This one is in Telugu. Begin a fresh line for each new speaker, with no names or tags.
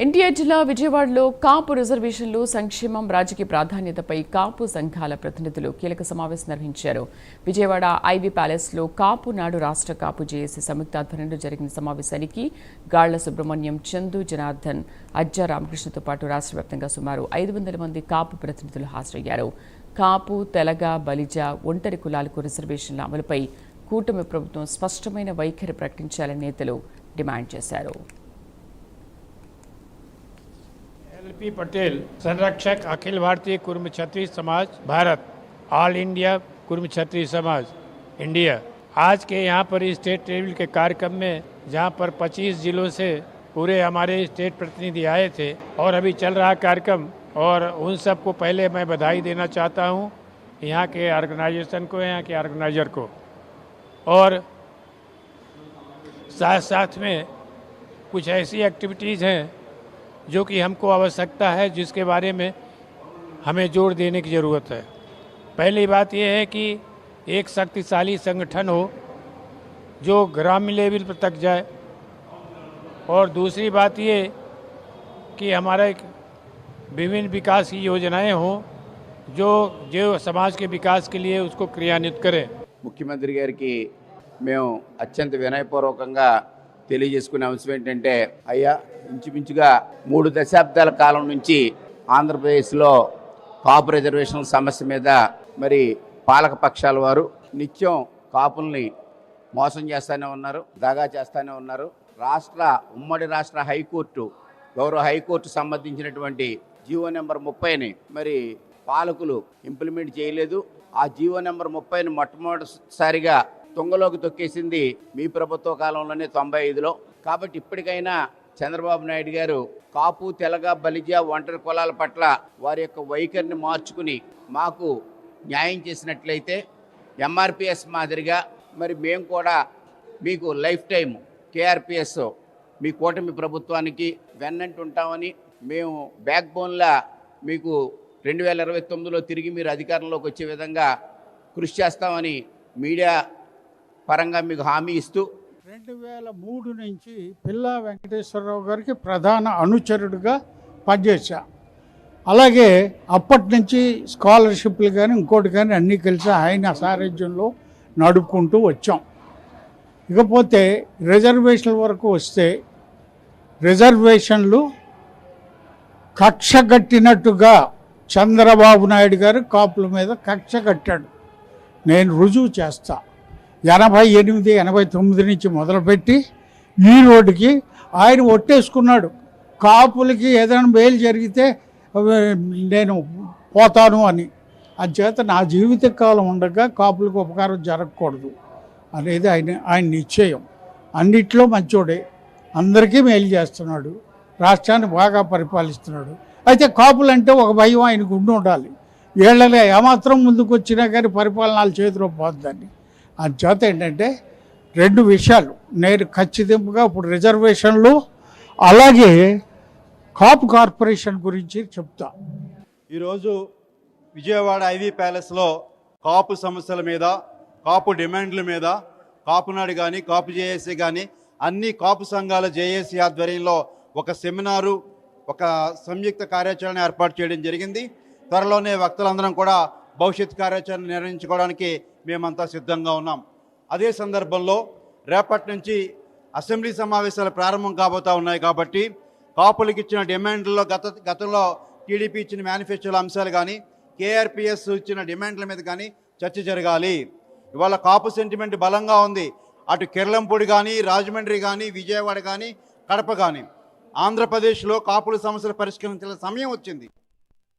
ఎన్టీఆర్ జిల్లా విజయవాడలో కాపు రిజర్వేషన్లు సంక్షేమం రాజకీయ ప్రాధాన్యతపై కాపు సంఘాల ప్రతినిధులు కీలక సమావేశం నిర్వహించారు. విజయవాడ ఐవీ ప్యాలెస్లో కాపు నాడు రాష్ట్ర కాపు జేఏసీ సంయుక్త ఆధ్వర్యంలో జరిగిన సమావేశానికి గాళ్ల సుబ్రహ్మణ్యం, చందు, జనార్దన్, అజ్జా రామకృష్ణతో పాటు రాష్ట్ర వ్యాప్తంగా సుమారు 500 మంది కాపు ప్రతినిధులు హాజరయ్యారు. కాపు, తెలగ, బలిజ, ఒంటరి కులాలకు రిజర్వేషన్ల అమలుపై కూటమి ప్రభుత్వం స్పష్టమైన వైఖరి ప్రకటించాలని నేతలు డిమాండ్ చేశారు.
LP पटेल, संरक्षक अखिल भारतीय कुर्म क्षत्रिय समाज भारत, ऑल इंडिया कुर्म क्षत्रिय समाज इंडिया। आज के यहाँ पर स्टेट लेवल के कार्यक्रम में जहाँ पर 25 जिलों से पूरे हमारे स्टेट प्रतिनिधि आए थे और अभी चल रहा कार्यक्रम, और उन सबको पहले मैं बधाई देना चाहता हूँ, यहाँ के ऑर्गेनाइजेशन को, यहाँ के ऑर्गेनाइजर को, और साथ साथ में कुछ ऐसी एक्टिविटीज़ हैं जो कि हमको आवश्यकता है, जिसके बारे में हमें जोर देने की ज़रूरत है। पहली बात यह है कि एक शक्तिशाली संगठन हो जो ग्रामीण लेवल पर तक जाए, और दूसरी बात ये कि हमारा एक विभिन्न विकास की योजनाएं हों जो समाज के विकास के लिए उसको क्रियान्वित करें।
ముఖ్యమంత్రి గారికి మేము అత్యంత వినయపూర్వకంగా తెలియజేసుకునే అంశం ఏంటంటే, అయ్యా, ఇంచుమించుగా 3 దశాబ్దాల కాలం నుంచి ఆంధ్రప్రదేశ్లో కాపు రిజర్వేషన్ల సమస్య మీద మరి పాలక పక్షాల వారు నిత్యం కాపుల్ని మోసం చేస్తూనే ఉన్నారు, దగా చేస్తూనే ఉన్నారు. ఉమ్మడి రాష్ట్ర హైకోర్టు, గౌరవ హైకోర్టు సంబంధించినటువంటి జీవో నెంబర్ 30ని మరి పాలకులు ఇంప్లిమెంట్ చేయలేదు. ఆ జీవో నెంబర్ 30ని మొట్టమొదటిసారిగా తుంగలోకి తొక్కేసింది మీ ప్రభుత్వ కాలంలోనే 95లో. కాబట్టి ఇప్పటికైనా చంద్రబాబు నాయుడు గారు కాపు, తెలగ, బలిజ, ఒంటరి కులాల పట్ల వారి యొక్క వైఖరిని మార్చుకుని మాకు న్యాయం చేసినట్లయితే ఎంఆర్పిఎస్ మాదిరిగా మరి మేము కూడా మీకు లైఫ్ టైం కేఆర్పిఎస్ మీ కూటమి ప్రభుత్వానికి వెన్నంటి ఉంటామని, మేము బ్యాక్ బోన్లా మీకు 2029లో తిరిగి మీరు అధికారంలోకి వచ్చే విధంగా కృషి చేస్తామని మీడియా పరంగా మీకు హామీ ఇస్తూ
2003 నుంచి పిల్లా వెంకటేశ్వరరావు గారికి ప్రధాన అనుచరుడిగా పనిచేశా. అలాగే అప్పటి నుంచి స్కాలర్షిప్లు కానీ ఇంకోటి కానీ అన్నీ కలిసి ఆయన సారథ్యంలో నడుపుకుంటూ వచ్చాం. ఇకపోతే రిజర్వేషన్ల వరకు వస్తే, రిజర్వేషన్లు కక్ష కట్టినట్టుగా చంద్రబాబు నాయుడు గారు కాపుల మీద కక్ష కట్టాడు. నేను రుజువు చేస్తా. 88, 89 నుంచి మొదలుపెట్టి ఈ రోడ్డుకి ఆయన ఒట్టేసుకున్నాడు. కాపులకి ఏదైనా మేలు జరిగితే నేను పోతాను అని. అంచేత నా జీవితకాలం ఉండగా కాపులకు ఉపకారం జరగకూడదు అనేది ఆయన నిశ్చయం. అన్నిట్లో మంచోడే, అందరికీ మేలు చేస్తున్నాడు, రాష్ట్రాన్ని బాగా పరిపాలిస్తున్నాడు. అయితే కాపులంటే ఒక భయం ఆయనకు ఉండాలి. వీళ్ళనే ఏమాత్రం ముందుకు వచ్చినా కానీ పరిపాలన చేతిలో పోద్దని. అంచేత ఏంటంటే 2 విషయాలు నేను ఖచ్చితంగా ఇప్పుడు రిజర్వేషన్లు, అలాగే కాపు కార్పొరేషన్ గురించి చెప్తా.
ఈరోజు విజయవాడ ఐవీ ప్యాలెస్లో కాపు సమస్యల మీద, కాపు డిమాండ్ల మీద కాపునాడు కానీ, కాపు జేఏసీ కానీ అన్ని కాపు సంఘాల జేఏసీ ఆధ్వర్యంలో ఒక సెమినారు, ఒక సంయుక్త కార్యాచరణ ఏర్పాటు చేయడం జరిగింది. త్వరలోనే వక్తలందరం కూడా భవిష్యత్ కార్యాచరణ నిర్వహించుకోవడానికి మేమంతా సిద్ధంగా ఉన్నాం. అదే సందర్భంలో రేపటి నుంచి అసెంబ్లీ సమావేశాలు ప్రారంభం కాబోతూ ఉన్నాయి. కాబట్టి కాపులకు ఇచ్చిన డిమాండ్లలో గతంలో టీడీపీ ఇచ్చిన మేనిఫెస్టోల అంశాలు కానీ, కేఆర్పిఎస్ ఇచ్చిన డిమాండ్ల మీద కానీ చర్చ జరగాలి. ఇవాళ కాపు సెంటిమెంట్ బలంగా ఉంది. అటు కిర్లంపూడి కానీ, రాజమండ్రి కానీ, విజయవాడ కానీ, కడప కానీ ఆంధ్రప్రదేశ్లో కాపుల సమస్యలు పరిష్కరించాల్సిన సమయం వచ్చింది.